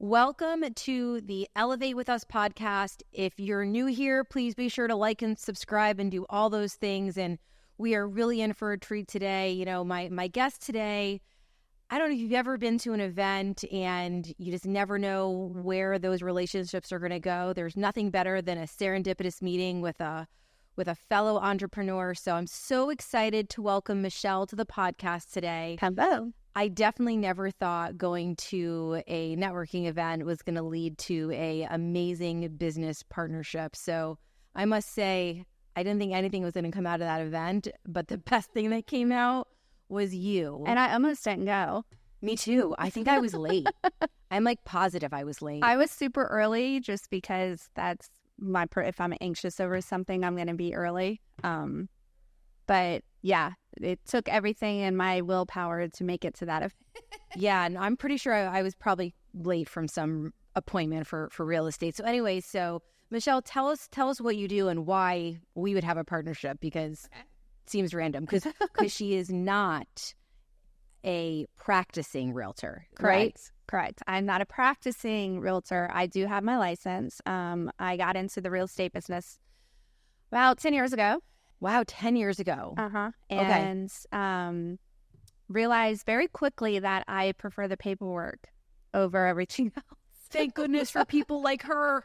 Welcome to the Elevate With Us podcast. If you're new here, please be sure to like and subscribe and do all those things. And we are really in for a treat today. You know, my guest today, I don't know if you've ever been to an event and you just never know where those relationships are going to go. There's nothing better than a serendipitous meeting with a fellow entrepreneur. So I'm so excited to welcome Michelle to the podcast today. Hello. I definitely never thought going to a networking event was going to lead to a amazing business partnership. So I must say, I didn't think anything was going to come out of that event, but the best thing that came out was you. And I almost didn't go. Me too. I think I was late. I'm like positive I was late. I was super early just because that's if I'm anxious over something, I'm going to be early. But yeah, it took everything in my willpower to make it to that event. Yeah, and I'm pretty sure I was probably late from some appointment for real estate. So anyway, so Michelle, tell us what you do and why we would have a partnership, because it seems random because she is not a practicing realtor, right? Correct. I'm not a practicing realtor. I do have my license. I got into the real estate business about 10 years ago. Wow, 10 years ago. And realized very quickly that I prefer the paperwork over everything else. Thank goodness for people like her.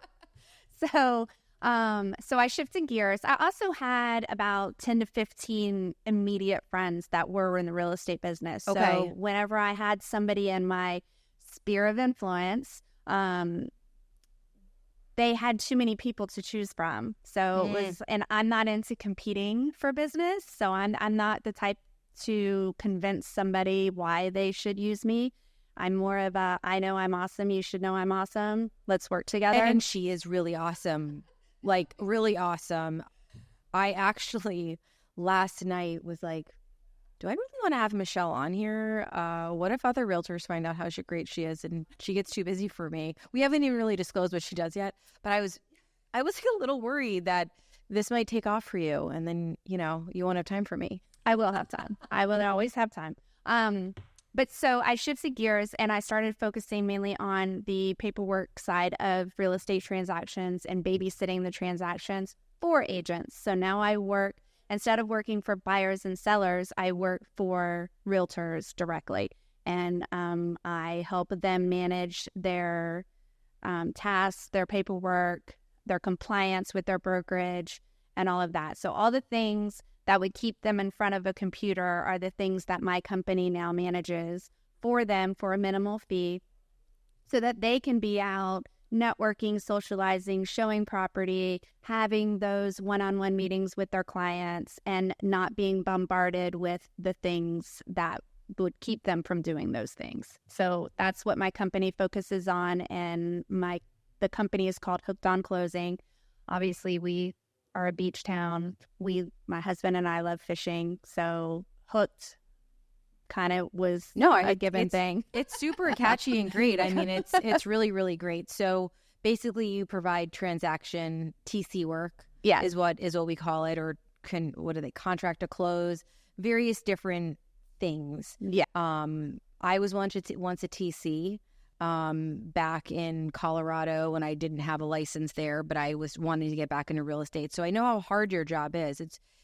So I shifted gears. I also had about 10 to 15 immediate friends that were in the real estate business. Okay. So whenever I had somebody in my sphere of influence, they had too many people to choose from. So it was, and I'm not into competing for business. So I'm not the type to convince somebody why they should use me. I'm more of a, I know I'm awesome. You should know I'm awesome. Let's work together. And she is really awesome. Like, really awesome. I actually last night was like, do I really want to have Michelle on here? What if other realtors find out how great she is and she gets too busy for me? We haven't even really disclosed what she does yet, but I was a little worried that this might take off for you, and then, you know, you won't have time for me. I will have time. I will always have time. But so I shifted gears and I started focusing mainly on the paperwork side of real estate transactions and babysitting the transactions for agents. So now I work, instead of working for buyers and sellers, I work for realtors directly. And I help them manage their tasks, their paperwork, their compliance with their brokerage, and all of that. So all the things that would keep them in front of a computer are the things that my company now manages for them for a minimal fee, so that they can be out networking, socializing, showing property, having those one-on-one meetings with their clients, and not being bombarded with the things that would keep them from doing those things. So that's what my company focuses on, and the company is called Hooked on Closing. Obviously, we are a beach town. My husband and I love fishing, so Hooked kind of was a given thing. It's super catchy and great. I mean, it's really, really great. So basically, you provide transaction TC work. Yeah, is what we call it, or what do they, contract to close, various different things. Yeah. I was once a TC. Back in Colorado when I didn't have a license there, but I was wanting to get back into real estate. So I know how hard your job is.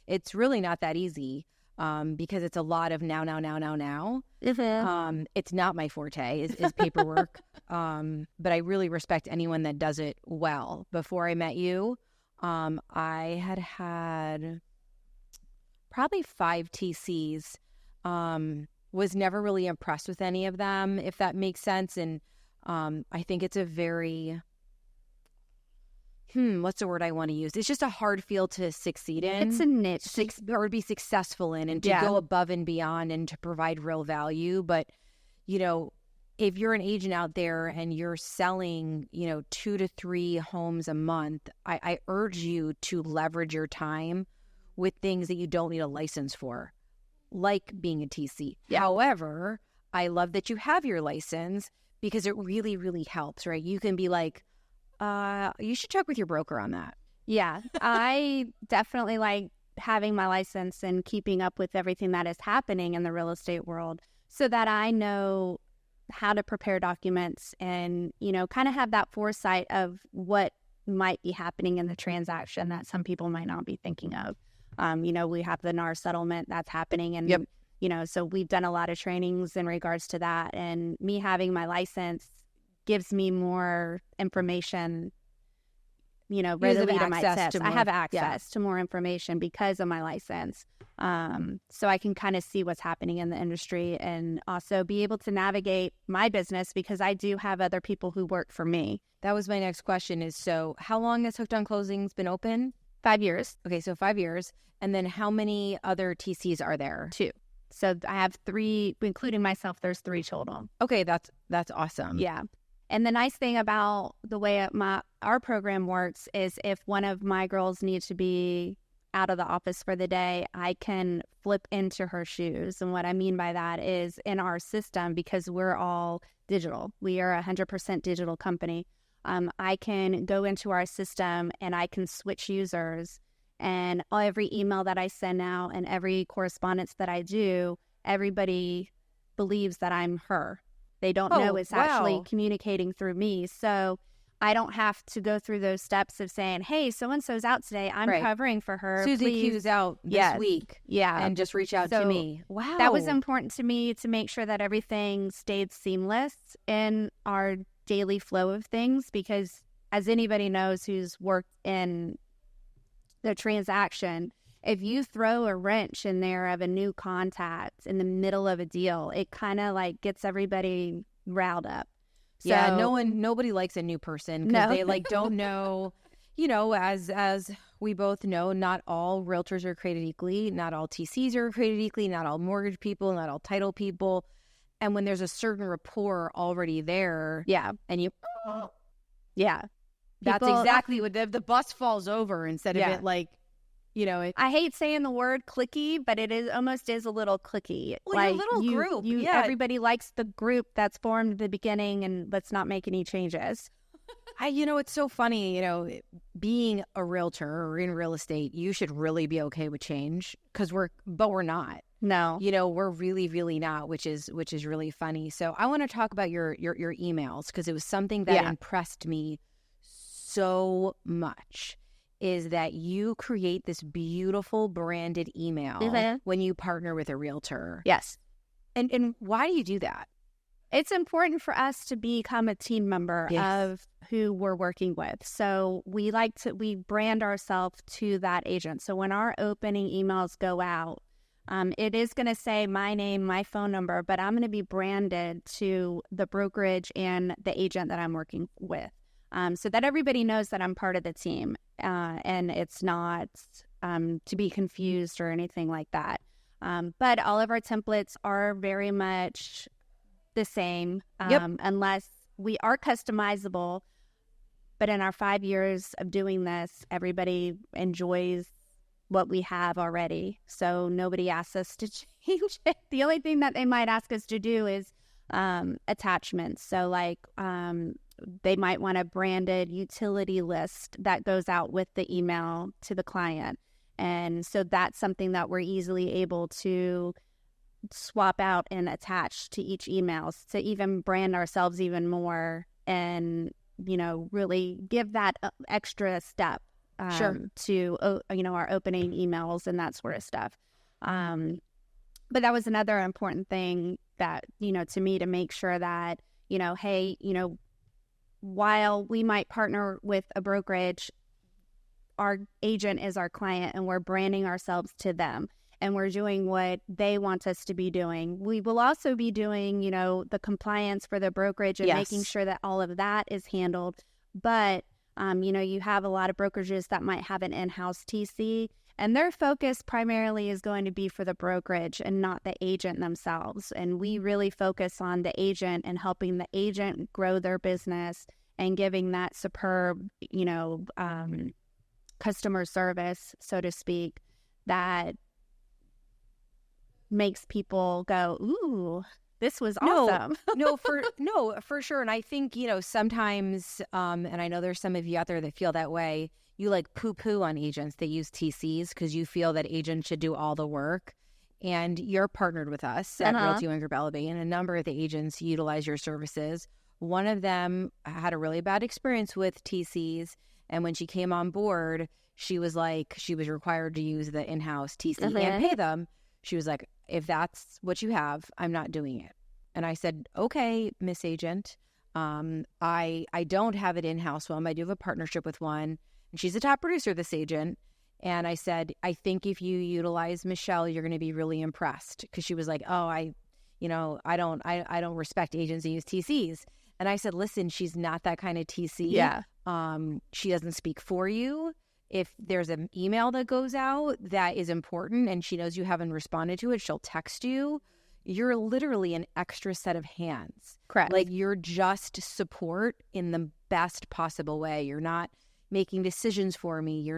It's really not that easy, because it's a lot of now. Mm-hmm. It's not my forte is paperwork. But I really respect anyone that does it well. Before I met you, I had probably 5 TCs. Was never really impressed with any of them, if that makes sense. And I think it's a very, what's the word I want to use? It's just a hard field to succeed in. It's a niche. Or be successful in, and to go above and beyond and to provide real value. But, you know, if you're an agent out there and you're selling, 2 to 3 homes a month, I urge you to leverage your time with things that you don't need a license for, like being a TC. Yeah. However, I love that you have your license, because it really, really helps, right? You can be like, you should check with your broker on that. Yeah, I definitely like having my license and keeping up with everything that is happening in the real estate world, so that I know how to prepare documents and, kind of have that foresight of what might be happening in the transaction that some people might not be thinking of. We have the NAR settlement that's happening, and, so we've done a lot of trainings in regards to that. And me having my license gives me more information, readily to my access. I have access to more information because of my license. So I can kind of see what's happening in the industry and also be able to navigate my business because I do have other people who work for me. That was my next question is, so how long has Hooked on Closings been open? 5 years. Okay, so 5 years. And then how many other TCs are there? 2. So I have 3, including myself, there's 3 total. Okay, that's awesome. Yeah. And the nice thing about the way our program works is if one of my girls needs to be out of the office for the day, I can flip into her shoes. And what I mean by that is in our system, because we're all digital, we are a 100% digital company. I can go into our system and I can switch users, and every email that I send out and every correspondence that I do, everybody believes that I'm her. They don't know it's actually communicating through me. So I don't have to go through those steps of saying, hey, so-and-so's out today. I'm covering for her. Susie Q's out this week. Yeah. And just reach out to me. Wow. That was important to me to make sure that everything stayed seamless in our daily flow of things, because as anybody knows who's worked in the transaction, if you throw a wrench in there of a new contact in the middle of a deal, it kind of like gets everybody riled up. So, yeah, nobody likes a new person because they don't know, as we both know, not all realtors are created equally. Not all TCs are created equally. Not all mortgage people, not all title people. And when there's a certain rapport already there, and you, that's exactly what the bus falls over instead of it like, I hate saying the word clicky, but it almost is a little clicky. Well, like a little group. Everybody likes the group that's formed at the beginning, and let's not make any changes. It's so funny, being a realtor or in real estate, you should really be okay with change because we're not. No. We're really, really not, which is really funny. So I want to talk about your emails because it was something that impressed me so much. Is that you create this beautiful branded email when you partner with a realtor. Yes. And why do you do that? It's important for us to become a team member of who we're working with. So we brand ourselves to that agent. So when our opening emails go out, it is going to say my name, my phone number, but I'm going to be branded to the brokerage and the agent that I'm working with. So that everybody knows that I'm part of the team, and it's not to be confused or anything like that. But all of our templates are very much the same, unless we are customizable. But in our 5 years of doing this, everybody enjoys what we have already. So nobody asks us to change it. The only thing that they might ask us to do is attachments. So they might want a branded utility list that goes out with the email to the client. And so that's something that we're easily able to swap out and attach to each email to even brand ourselves even more and, really give that extra step to, our opening emails and that sort of stuff. But that was another important thing that, to me, to make sure that, hey, while we might partner with a brokerage, our agent is our client and we're branding ourselves to them and we're doing what they want us to be doing. We will also be doing, the compliance for the brokerage and making sure that all of that is handled. But, you have a lot of brokerages that might have an in-house TC and their focus primarily is going to be for the brokerage and not the agent themselves. And we really focus on the agent and helping the agent grow their business and giving that superb, customer service, so to speak, that makes people go, ooh, this was awesome. For sure. And I think, sometimes, and I know there's some of you out there that feel that way, you poo-poo on agents that use TCs because you feel that agents should do all the work. and you're partnered with us at Realty 𝗥𝗲𝗚, and a number of the agents utilize your services. One of them had a really bad experience with TCs, and when she came on board, she was required to use the in-house TC and pay them. She was like, if that's what you have, I'm not doing it. And I said, okay, Miss Agent, I don't have it in-house one, but I do have a partnership with one, and she's a top producer, this agent. And I said, I think if you utilize Michelle, you're going to be really impressed. Because she was like, oh, I don't respect agents that use TCs. And I said, listen, she's not that kind of TC. Yeah. She doesn't speak for you. If there's an email that goes out that is important and she knows you haven't responded to it, she'll text you. You're literally an extra set of hands. Correct. Like, you're just support in the best possible way. You're not making decisions for me.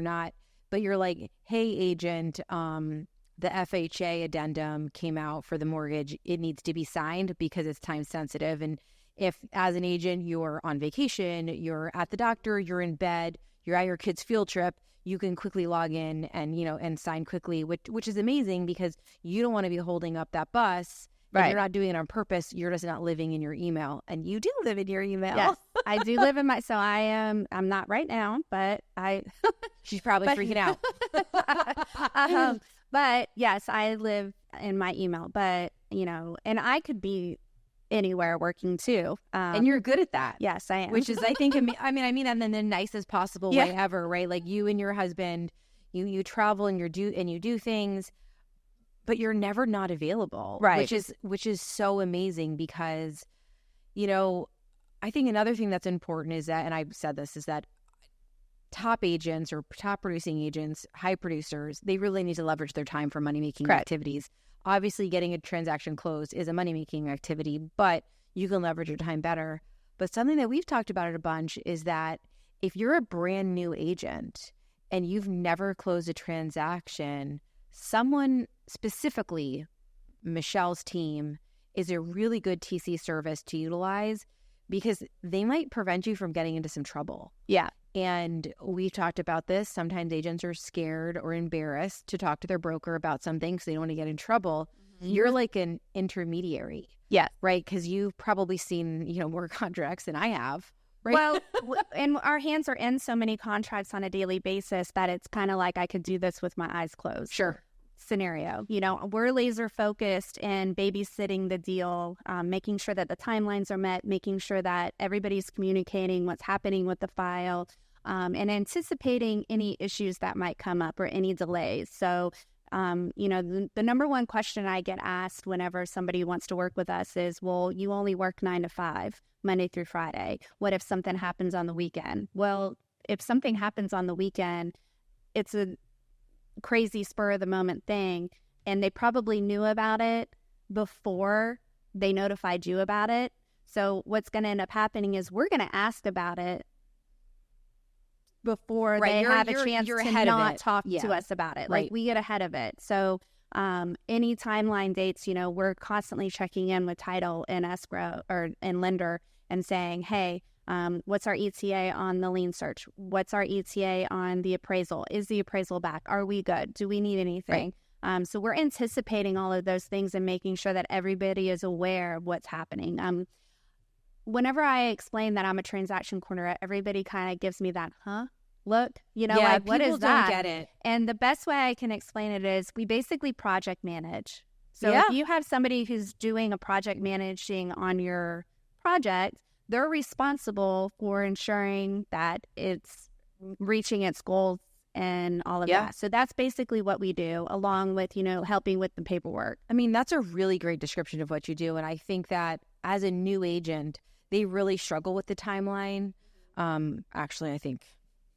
But you're like, hey, agent, the FHA addendum came out for the mortgage. It needs to be signed because it's time sensitive. And if, as an agent, you're on vacation, you're at the doctor, you're in bed, you're at your kid's field trip, you can quickly log in and sign quickly, which is amazing because you don't want to be holding up that bus. Right. You're not doing it on purpose. You're just not living in your email. And you do live in your email. Yes, I do live in so I'm not right now, but she's probably freaking out. But yes, I live in my email, but and I could be anywhere working too. And you're good at that. Yes, I am. Which is, I think, I mean that in the nicest possible way ever, right? Like, you and your husband, you travel and you do things, but you're never not available. Right. Which is so amazing because, I think another thing that's important is that, and I've said this, is that top agents or top producing agents, high producers, they really need to leverage their time for money-making activities. Obviously, getting a transaction closed is a money-making activity, but you can leverage your time better. But something that we've talked about a bunch is that if you're a brand new agent and you've never closed a transaction, someone, specifically Michelle's team, is a really good TC service to utilize because they might prevent you from getting into some trouble. Yeah. And we've talked about this. Sometimes agents are scared or embarrassed to talk to their broker about something because they don't want to get in trouble. Mm-hmm. You're like an intermediary. Yeah. Right? Because you've probably seen, more contracts than I have. Right? Well, and our hands are in so many contracts on a daily basis that it's kind of like I could do this with my eyes closed. Sure. Scenario. We're laser focused in babysitting the deal, making sure that the timelines are met, making sure that everybody's communicating what's happening with the file, and anticipating any issues that might come up or any delays. So, the number one question I get asked whenever somebody wants to work with us is, well, you only work 9 to 5, Monday through Friday. What if something happens on the weekend? Well, if something happens on the weekend, it's a crazy spur of the moment thing, and they probably knew about it before they notified you about it. So what's going to end up happening is we're going to ask about it before they have a chance to not talk to us about it. Like, we get ahead of it. So any timeline dates, we're constantly checking in with title and escrow and lender and saying, hey, what's our ETA on the lien search? What's our ETA on the appraisal? Is the appraisal back? Are we good? Do we need anything? Right. So we're anticipating all of those things and making sure that everybody is aware of what's happening. Whenever I explain that I'm a transaction coordinator, everybody kind of gives me that, look, like, what is that? Don't get it. And the best way I can explain it is we basically project manage. So if you have somebody who's doing a project managing on your project, they're responsible for ensuring that it's reaching its goals and all of that. So that's basically what we do, along with, helping with the paperwork. I mean, that's a really great description of what you do. And I think that as a new agent, they really struggle with the timeline. Actually, I think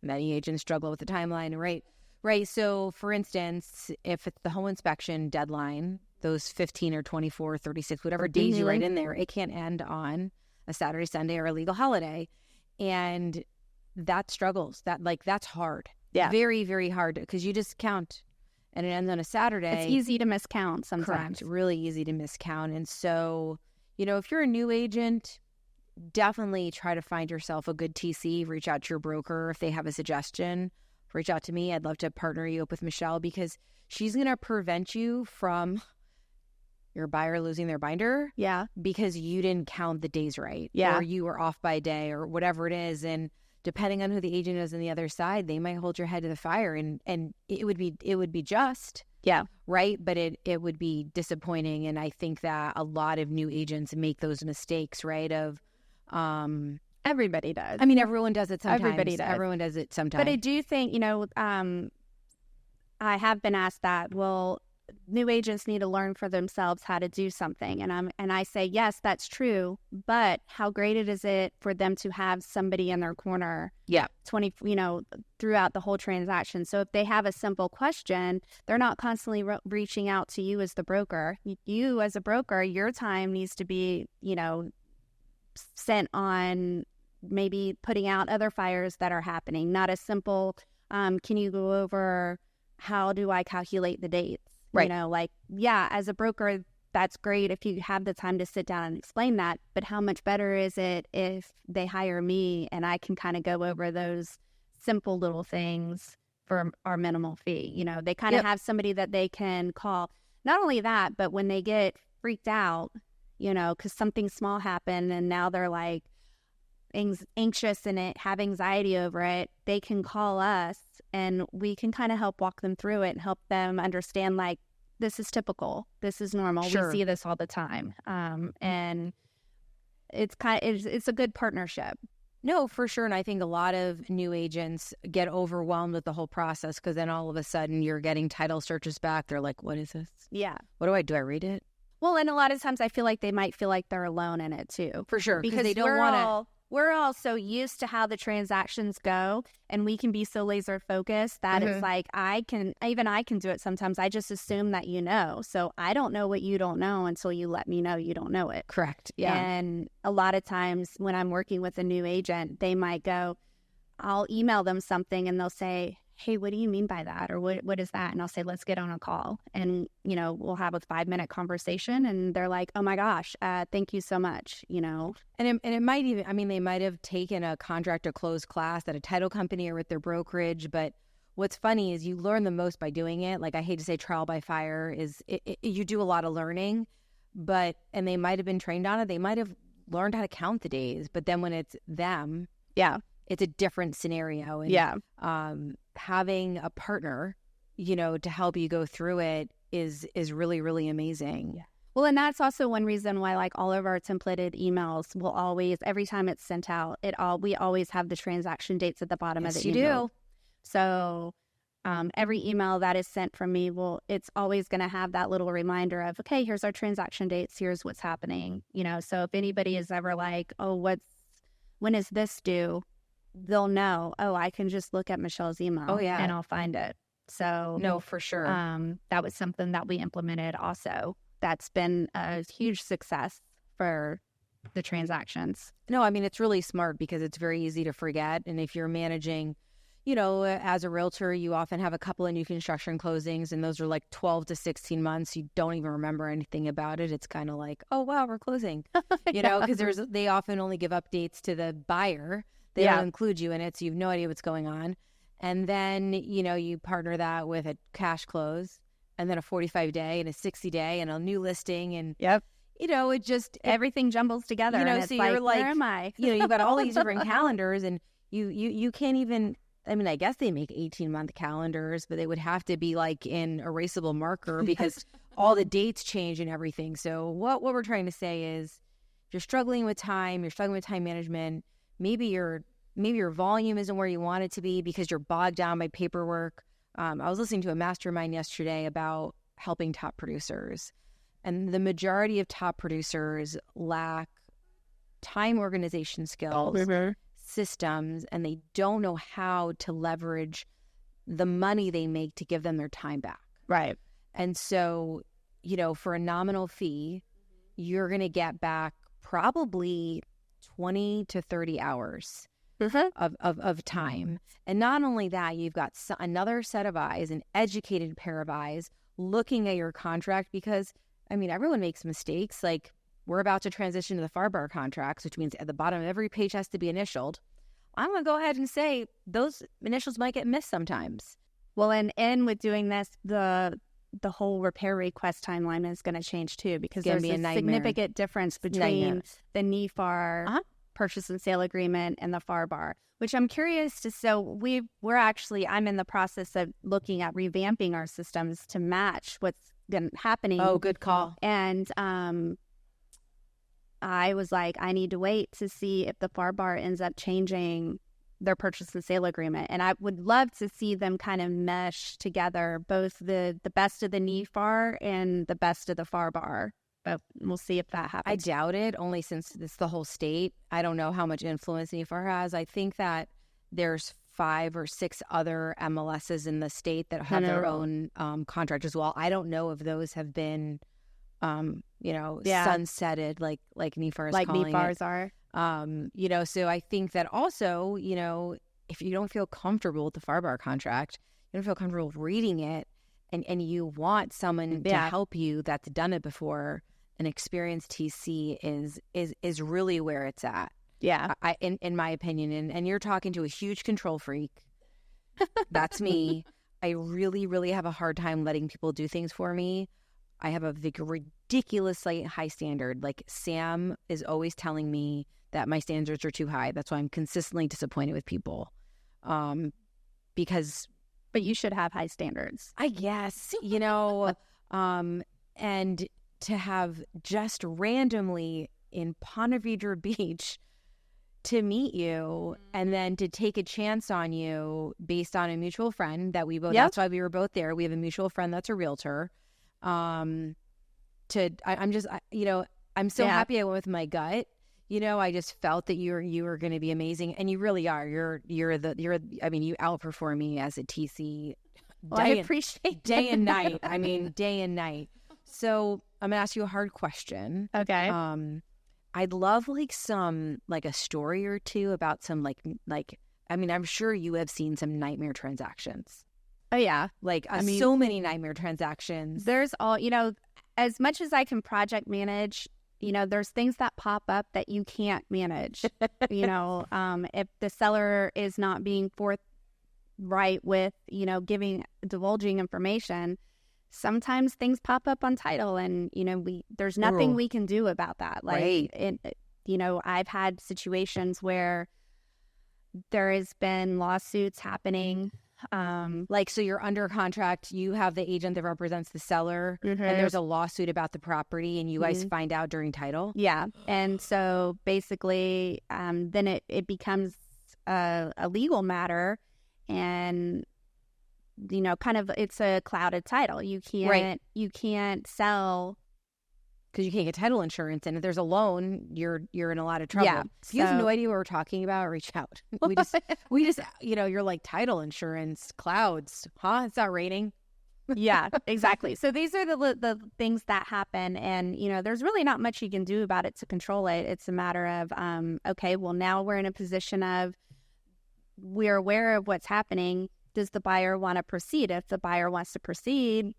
many agents struggle with the timeline, right? So, for instance, if it's the home inspection deadline, those 15 or 24, 36, whatever days you write in there, it can't end on a Saturday, Sunday, or a legal holiday. And that struggles. That's hard. Yeah. Very, very hard, because you just count and it ends on a Saturday. It's easy to miscount sometimes. Correct. Really easy to miscount. And so, if you're a new agent, definitely try to find yourself a good TC. Reach out to your broker if they have a suggestion reach out to me. I'd love to partner you up with Michelle, because she's going to prevent you from your buyer losing their binder. Yeah. Because you didn't count the days right. Yeah. Or you were off by a day or whatever it is. And depending on who the agent is on the other side, they might hold your head to the fire, and it would be just. Yeah. Right. But it would be disappointing. And I think that a lot of new agents make those mistakes, right? Of, everybody does. I mean, everyone does it sometimes. Everybody does. Everyone does it sometimes. But I do think, I have been asked that, well, new agents need to learn for themselves how to do something. And I say, yes, that's true. But how great is it for them to have somebody in their corner 20, throughout the whole transaction. So if they have a simple question, they're not constantly reaching out to you as the broker. You as a broker, your time needs to be, sent on maybe putting out other fires that are happening. Not a simple, can you go over how do I calculate the dates? Right. As a broker, that's great if you have the time to sit down and explain that. But how much better is it if they hire me and I can kind of go over those simple little things for our minimal fee? They kind of have somebody that they can call. Not only that, but when they get freaked out, because something small happened and now they're like anxious and have anxiety over it, they can call us and we can kind of help walk them through it and help them understand, like, this is typical. This is normal. Sure. We see this all the time. And it's a good partnership. No, for sure. And I think a lot of new agents get overwhelmed with the whole process, because then all of a sudden you're getting title searches back. They're like, what is this? Yeah. What do? I read it? Well, and a lot of times I feel like they might feel like they're alone in it too. For sure. Because they don't want to. We're all so used to how the transactions go, and we can be so laser focused that it's like I can do it sometimes. I just assume that so I don't know what you don't know until you let me know you don't know it. Correct. Yeah. And a lot of times when I'm working with a new agent, they might go, I'll email them something and they'll say, hey, what do you mean by that? Or what is that? And I'll say, let's get on a call. And, we'll have a 5-minute conversation. And they're like, oh my gosh, thank you so much, And it might even, they might have taken a contract to close class at a title company or with their brokerage. But what's funny is you learn the most by doing it. Like, I hate to say trial by fire you do a lot of learning, and they might have been trained on it. They might have learned how to count the days. But then when it's them, it's a different scenario. And, having a partner, to help you go through it is really, really amazing. Yeah. Well, and that's also one reason why, like, all of our templated emails will always, every time it's sent out, we always have the transaction dates at the bottom of the email. You do. So every email that is sent from me it's always going to have that little reminder of, okay, here's our transaction dates, here's what's happening. So if anybody is ever like, oh, when is this due? They'll know, I can just look at Michelle's email and I'll find it. So no, for sure. That was something that we implemented also. That's been a huge success for the transactions. No, it's really smart because it's very easy to forget. And if you're managing, as a realtor, you often have a couple of new construction closings, and those are like 12 to 16 months. You don't even remember anything about it. It's kind of like, oh, wow, we're closing, because they often only give updates to the buyer. They don't include you in it, so you have no idea what's going on. And then, you partner that with a cash close, and then a 45-day and a 60-day and a new listing. And, it just... everything jumbles together. And it's so like, you're like, where am I? You've got all these different calendars, and you can't even... I guess they make 18-month calendars, but they would have to be like in erasable marker because all the dates change and everything. So what we're trying to say is, if you're struggling with time, management, maybe your volume isn't where you want it to be because you're bogged down by paperwork. I was listening to a mastermind yesterday about helping top producers, and the majority of top producers lack time organization skills, systems, and they don't know how to leverage the money they make to give them their time back. Right. And so, for a nominal fee, you're going to get back probably 20 to 30 hours of time. And not only that, you've got another set of eyes, an educated pair of eyes looking at your contract, because, everyone makes mistakes. Like, we're about to transition to the FAR bar contracts, which means at the bottom of every page has to be initialed. I'm going to go ahead and say those initials might get missed sometimes. Well, and with doing this, the whole repair request timeline is going to change too, because there's a significant difference between the 𝗕𝗏𝗏 purchase and sale agreement and the 𝗕𝗏𝗏, which I'm curious to. So I'm in the process of looking at revamping our systems to match what's happening. Oh, good call. And I was like, I need to wait to see if the 𝗕𝗏𝗏 ends up changing their purchase and sale agreement. And I would love to see them kind of mesh together, both the best of the 𝗕𝗏𝗏 and the best of the 𝗕𝗏𝗏. But we'll see if that happens. I doubt it, only since it's the whole state. I don't know how much influence 𝗕𝗏𝗏 has. I think that there's 5 or 6 other MLSs in the state that have their own contract as well. I don't know if those have been sunsetted like 𝗕𝗏𝗏 is like calling 𝗕𝗏𝗏s it. are. So I think that also, if you don't feel comfortable with the 𝗕𝗏𝗏 contract, you don't feel comfortable with reading it, and you want someone to help you that's done it before, an experienced TC is really where it's at. Yeah. In my opinion, and you're talking to a huge control freak. That's me. I really, really have a hard time letting people do things for me. I have a ridiculously high standard. Like, Sam is always telling me that my standards are too high. That's why I'm consistently disappointed with people. Because... But you should have high standards. I guess, and to have just randomly in Ponte Vedra Beach to meet you and then to take a chance on you based on a mutual friend that we both, that's why we were both there. We have a mutual friend that's a realtor. I'm so happy I went with my gut. I just felt that you were going to be amazing, and you really are. You outperform me as a TC. I appreciate day and night. Day and night. So I'm gonna ask you a hard question. Okay. I'd love a story or two about some I'm sure you have seen some nightmare transactions. Oh yeah, so many nightmare transactions. There's as much as I can project manage. There's things that pop up that you can't manage. If the seller is not being forthright with, divulging information, sometimes things pop up on title, and, there's nothing we can do about that. I've had situations where there has been lawsuits happening. So you're under contract, you have the agent that represents the seller, and there's a lawsuit about the property, and you guys find out during title? Yeah. And so basically, then it becomes a legal matter, and, it's a clouded title. You can't sell... Because you can't get title insurance, and if there's a loan, you're in a lot of trouble. Yeah, if you have no idea what we're talking about, reach out. We just you're like, title insurance, clouds, huh? It's not raining. Yeah, exactly. So these are the things that happen, and there's really not much you can do about it to control it. It's a matter of now we're in a position of, we're aware of what's happening. Does the buyer want to proceed? If the buyer wants to proceed,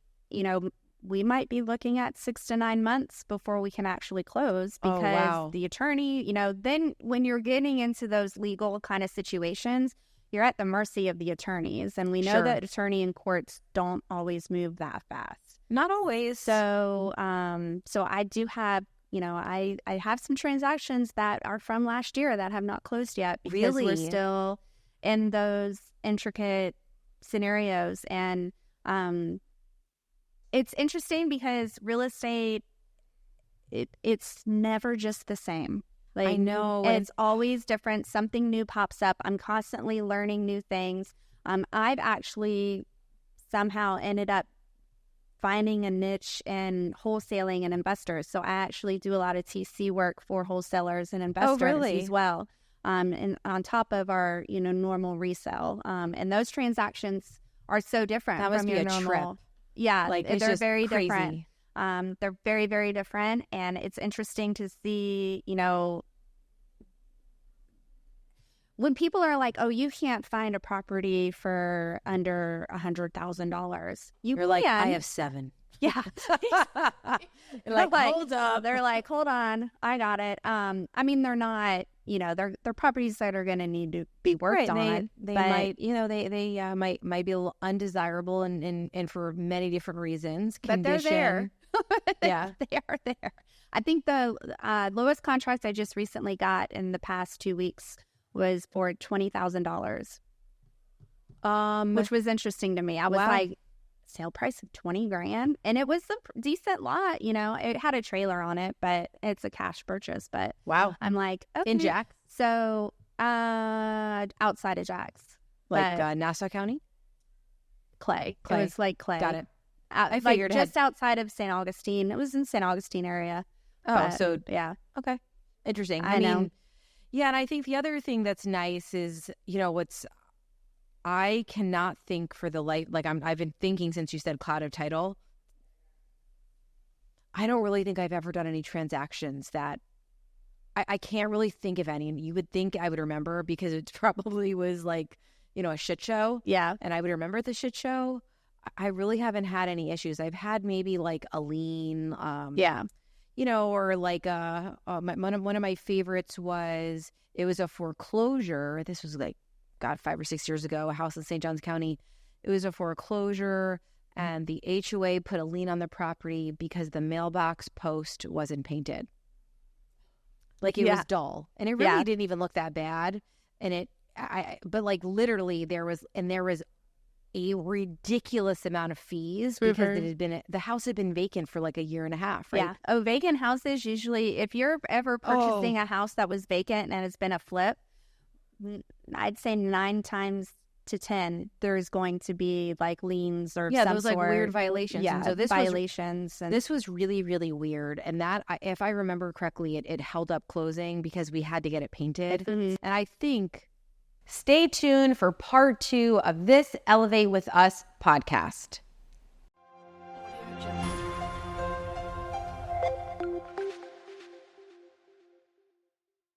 we might be looking at 6 to 9 months before we can actually close, because the attorney, then when you're getting into those legal kind of situations, you're at the mercy of the attorneys. And we know that attorney and courts don't always move that fast. Not always. So, I do have, I have some transactions that are from last year that have not closed yet, because we're still in those intricate scenarios. And, it's interesting because real estate, it's never just the same. I know. It's always different. Something new pops up. I'm constantly learning new things. I've actually somehow ended up finding a niche in wholesaling and investors. So I actually do a lot of TC work for wholesalers and investors as well. And on top of our, normal resale. And those transactions are so different. That must from be your a normal trip. Yeah, it's they're just very crazy. different. They're very, very different, and it's interesting to see, when people are like, "Oh, you can't find a property for under $100,000." You're like, "I have 7." Yeah. like, hold up. They're like, hold on, I got it. I mean, they're not, they're properties that are going to need to be worked on. They might, they might be a little undesirable and for many different reasons. But they're there. Yeah. They are there. I think the lowest contract I just recently got in the past 2 weeks was for $20,000. Which was interesting to me. I was like, sale price of $20,000, and it was a decent lot. It had a trailer on it, but it's a cash purchase. But wow, I'm like, okay. In Jax, so outside of Jax, like Nassau County, Clay. It was like Clay. Got it. I figured just outside of St. Augustine. It was in St. Augustine area. So yeah, okay, interesting. I know. Yeah, and I think the other thing that's nice is I cannot think for the life, like I've been thinking since you said cloud of title. I don't really think I've ever done any transactions that I can't really think of any. And you would think I would remember because it probably was like, a shit show. Yeah. And I would remember the shit show. I really haven't had any issues. I've had maybe like a lien. Yeah. Or like one of my favorites was, it was a foreclosure. This was like, 5 or 6 years ago, a house in St. Johns County. It was a foreclosure, and the HOA put a lien on the property because the mailbox post wasn't painted. Like it was dull, and it really didn't even look that bad. And but like literally there was a ridiculous amount of fees because the house had been vacant for like a year and a half. Right? Yeah. Oh, vacant houses usually, if you're ever purchasing a house that was vacant and it's been a flip, I'd say 9 times to 10 there's going to be like liens or some those sort. Like weird violations. Yeah, and so this violations. This was really, really weird. And that, if I remember correctly, it held up closing because we had to get it painted. Mm-hmm. And I think, stay tuned for part 2 of this Elevate With Us podcast.